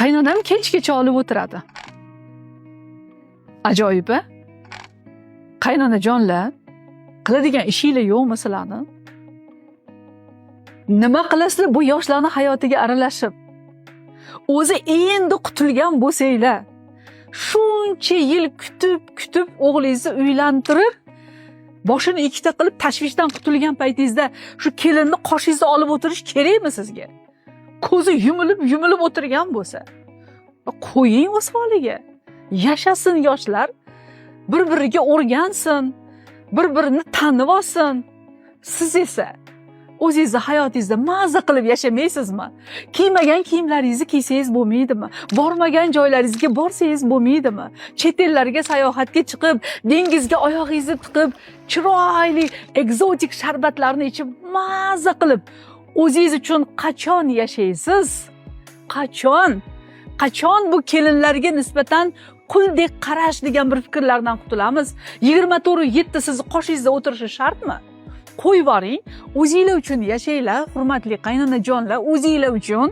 Qaynonam kechgacha olib o'tiradi. Ajoyib, a? Qaynonajonlar, qiladigan ishinglar yo'qmi sizlarni? Nima qilasizlar bu yoshlarning hayotiga aralashib? O'zi endi qutulgan bo'lsanglar, shuncha yil kutib o'g'lingizni uylantirib, boshini ikkita qilib tashvishdan qutulgan paytingizda shu kelinni qoshingizda olib o'tirish kerakmi sizga? Ko'zi yumilib o'tirgan bo'lsa, qo'ying o'z holiga. Yashasin yoshlar, bir-biriga o'rgansin, bir-birini tanib olsin. Siz esa o'zingizni hayotingizda maza qilib yashamaysizmi? Kiymagan kiyimlaringizni kiysangiz bo'lmaydimi? Bormagan joylaringizga borsangiz bo'lmaydimi? Chet ellarga sayohatga chiqib, dengizga oyog'ingizni tiqib, chiroyli ekzotik sharbatlarni ichib maza qilib o'zingiz uchun qachon yashaysiz? Qachon bu kelinlarga nisbatan quldek qarash degan bir fikrlardan qutulamiz? 24/7 sizni qoshingizda o'tirishi shartmi? Qo'yib boring, o'zinglar uchun yashanglar, hurmatli qaynonajonlar, o'zinglar uchun.